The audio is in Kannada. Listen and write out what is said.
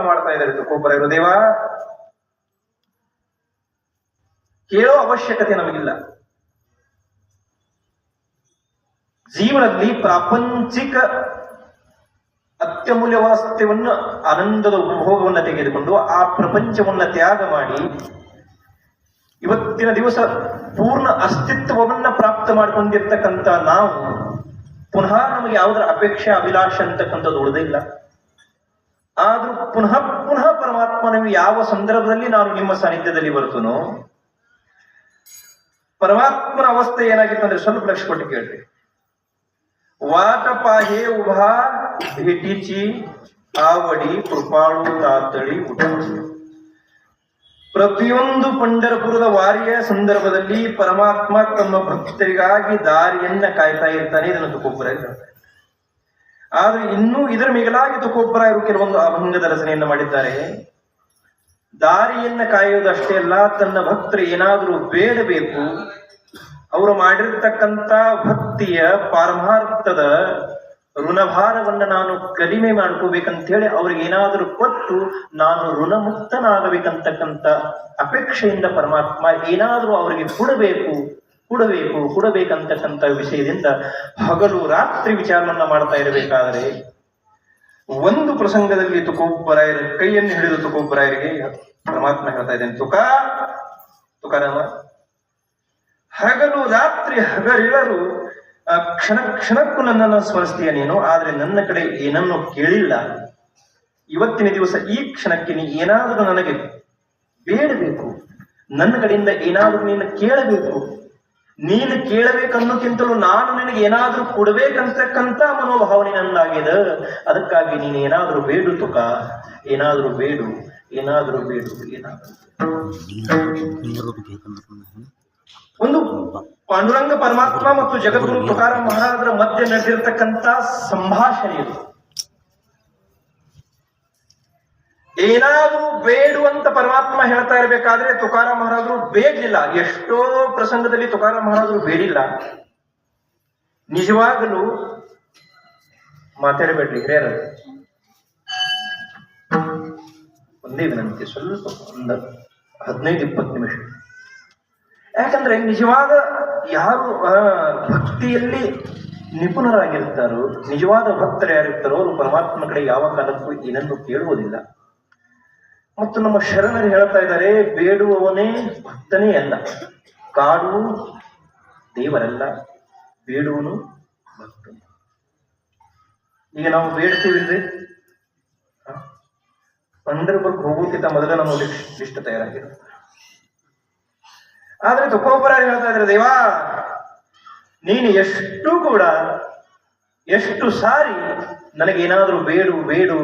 ಮಾಡ್ತಾ ಇದ್ದಾರೆ ತುಕೋಬರಾಯರು. ದೇವ, ಕೇಳೋ ಅವಶ್ಯಕತೆ ನಮಗಿಲ್ಲ. ಜೀವನದಲ್ಲಿ ಪ್ರಾಪಂಚಿಕ ಅತ್ಯಮೂಲ್ಯ ವಾಸ್ತವ್ಯವನ್ನು, ಆನಂದದ ಉಪಭೋಗವನ್ನು ತೆಗೆದುಕೊಂಡು ಆ ಪ್ರಪಂಚವನ್ನ ತ್ಯಾಗ ಮಾಡಿ ಇವತ್ತಿನ ದಿವಸ ಪೂರ್ಣ ಅಸ್ತಿತ್ವವನ್ನ ಪ್ರಾಪ್ತ ಮಾಡಿಕೊಂಡಿರ್ತಕ್ಕಂಥ ನಾವು ಪುನಃ ನಮಗೆ ಯಾವುದರ ಅಪೇಕ್ಷೆ ಅಭಿಲಾಷೆ ಅಂತಕ್ಕಂಥದ್ದು ಉಳಿದೇ ಇಲ್ಲ. ಆದ್ರೂ ಪುನಃ ಪುನಃ ಪರಮಾತ್ಮನಿಗೆ ಯಾವ ಸಂದರ್ಭದಲ್ಲಿ ನಾನು ನಿಮ್ಮ ಸಾನ್ನಿಧ್ಯದಲ್ಲಿ ಬರ್ತನೋ, ಪರಮಾತ್ಮನ ಅವಸ್ಥೆ ಏನಾಗಿತ್ತು ಅಂದ್ರೆ ಸ್ವಲ್ಪ ಲಕ್ಷ ಕೊಟ್ಟು ಕೇಳ್ರಿ. ವಾಟ ಪಾಹೆ ಉಭಾ ಭೇಟಿಚಿ ಆವಡಿ ಕೃಪಾಳು ತಾತಳಿ ಊಟ. ಪ್ರತಿಯೊಂದು ಪಂಢರಪುರದ ವಾರಿಯ ಸಂದರ್ಭದಲ್ಲಿ ಪರಮಾತ್ಮ ತಮ್ಮ ಭಕ್ತರಿಗಾಗಿ ದಾರಿಯನ್ನ ಕಾಯ್ತಾ ಇರ್ತಾನೆ. ಇದನ್ನು ತುಕೋಬರಾಯರು ಹೇಳ್ತಾರೆ. ಆದ್ರೆ ಇನ್ನೂ ಇದರ ಮಿಗಿಲಾಗಿ ತುಕೋಬರಾಯರು ಕೆಲವೊಂದು ಅಭಂಗದ ರಚನೆಯನ್ನ ಮಾಡಿದ್ದಾರೆ. ದಾರಿಯನ್ನ ಕಾಯುವುದಷ್ಟೇ ಅಲ್ಲ, ತನ್ನ ಭಕ್ತರು ಏನಾದರೂ ಬೇಡಬೇಕು, ಅವರು ಮಾಡಿರ್ತಕ್ಕಂಥ ಭಕ್ತಿಯ ಪಾರಮಾರ್ಥದ ಋಣಭಾರವನ್ನ ನಾನು ಕಡಿಮೆ ಮಾಡ್ಕೋಬೇಕಂತ ಹೇಳಿ ಅವ್ರಿಗೆ ಏನಾದರೂ ಕೊಟ್ಟು ನಾನು ಋಣಮುಕ್ತನಾಗಬೇಕಂತಕ್ಕಂಥ ಅಪೇಕ್ಷೆಯಿಂದ ಪರಮಾತ್ಮ ಏನಾದರೂ ಅವರಿಗೆ ಕೊಡಬೇಕಂತಕ್ಕಂಥ ವಿಷಯದಿಂದ ಹಗಲು ರಾತ್ರಿ ವಿಚಾರವನ್ನ ಮಾಡ್ತಾ ಇರಬೇಕಾದರೆ ಒಂದು ಪ್ರಸಂಗದಲ್ಲಿ ತುಕೋಬರಾಯರ ಕೈಯನ್ನು ಹಿಡಿದು ತುಕೋಬರಾಯರಿಗೆ ಪರಮಾತ್ಮ ಹೇಳ್ತಾ ಇದ್ದೇನೆ, ತುಕಾರಾಮ, ಹಗಲು ರಾತ್ರಿ ಹಗಲಿರಲು ಕ್ಷಣ ಕ್ಷಣಕ್ಕೂ ನನ್ನನ್ನು ಸ್ಮರಿಸ್ತೀಯ ನೀನು, ಆದ್ರೆ ನನ್ನ ಕಡೆ ಏನನ್ನು ಕೇಳಿಲ್ಲ. ಇವತ್ತಿನ ದಿವಸ ಈ ಕ್ಷಣಕ್ಕೆ ನೀ ಏನಾದರೂ ನನಗೆ ಬೇಡಬೇಕು, ನನ್ನ ಕಡೆಯಿಂದ ಏನಾದರೂ ನೀನು ಕೇಳಬೇಕು. ನೀನು ಕೇಳಬೇಕನ್ನೋಕ್ಕಿಂತಲೂ ನಾನು ನಿನಗೆ ಏನಾದರೂ ಕೊಡಬೇಕಂತಕ್ಕಂಥ ಮನೋಭಾವನೆ ನನ್ನಾಗಿದೆ. ಅದಕ್ಕಾಗಿ ನೀನು ಏನಾದರೂ ಬೇಡು ತುಕ, ಏನಾದರೂ ಬೇಡು. ಒಂದು ಪಾಂಡುರಂಗ ಪರಮಾತ್ಮ ಮತ್ತು ಜಗದ್ಗುರು ತುಕಾರಾಮ್ ಮಹಾರಾಜರ ಮಧ್ಯೆ ನಡೆದಿರ್ತಕ್ಕಂಥ ಸಂಭಾಷಣೆ ಇದು. ಏನಾದರೂ ಬೇಡುವಂತ ಪರಮಾತ್ಮ ಹೇಳ್ತಾ ಇರಬೇಕಾದ್ರೆ ತುಕಾರಾಮ್ ಮಹಾರಾಜರು ಬೇಡಲಿಲ್ಲ. ಎಷ್ಟೋ ಪ್ರಸಂಗದಲ್ಲಿ ತುಕಾರಾಮ್ ಮಹಾರಾಜರು ಬೇಡಿಲ್ಲ. ನಿಜವಾಗಲೂ ಮಾತಾಡಬೇಡ್ರಿ ಹಿರಿಯರ, ಒಂದೇ ವಿನಂತಿ, ಸ್ವಲ್ಪ ಒಂದು 15-20 ನಿಮಿಷ. ಯಾಕಂದ್ರೆ ನಿಜವಾದ ಯಾರು ಭಕ್ತಿಯಲ್ಲಿ ನಿಪುಣರಾಗಿರ್ತಾರೋ, ನಿಜವಾದ ಭಕ್ತರು ಯಾರಿರ್ತಾರೋ ಅವರು ಪರಮಾತ್ಮ ಕಡೆ ಯಾವ ಕಾಲಕ್ಕೂ ಏನನ್ನು ಕೇಳುವುದಿಲ್ಲ. ಮತ್ತು ನಮ್ಮ ಶರಣರು ಹೇಳ್ತಾ ಇದ್ದಾರೆ, ಬೇಡುವವನೇ ಭಕ್ತನೇ ಅಲ್ಲ, ಕಾಡು ದೇವರಲ್ಲ, ಬೇಡುವನು ಭಕ್ತನು. ಈಗ ನಾವು ಬೇಡ್ತೀವಿಲ್ರಿ, ಪಂಢರಪುರಕ್ಕೆ ಹೋಗೋಕ್ಕಿಂತ ಮೊದಲ ನಮ್ಮ ಲಿಸ್ಟ್ ತಯಾರಾಗಿರುತ್ತೆ. ಆದ್ರೆ ತುಕೋಬರಾಯರು ಹೇಳ್ತಾ ಇದ್ರೆ, ದೇವಾ, ನೀನು ಎಷ್ಟು ಸಾರಿ ನನಗೇನಾದ್ರೂ ಬೇಡು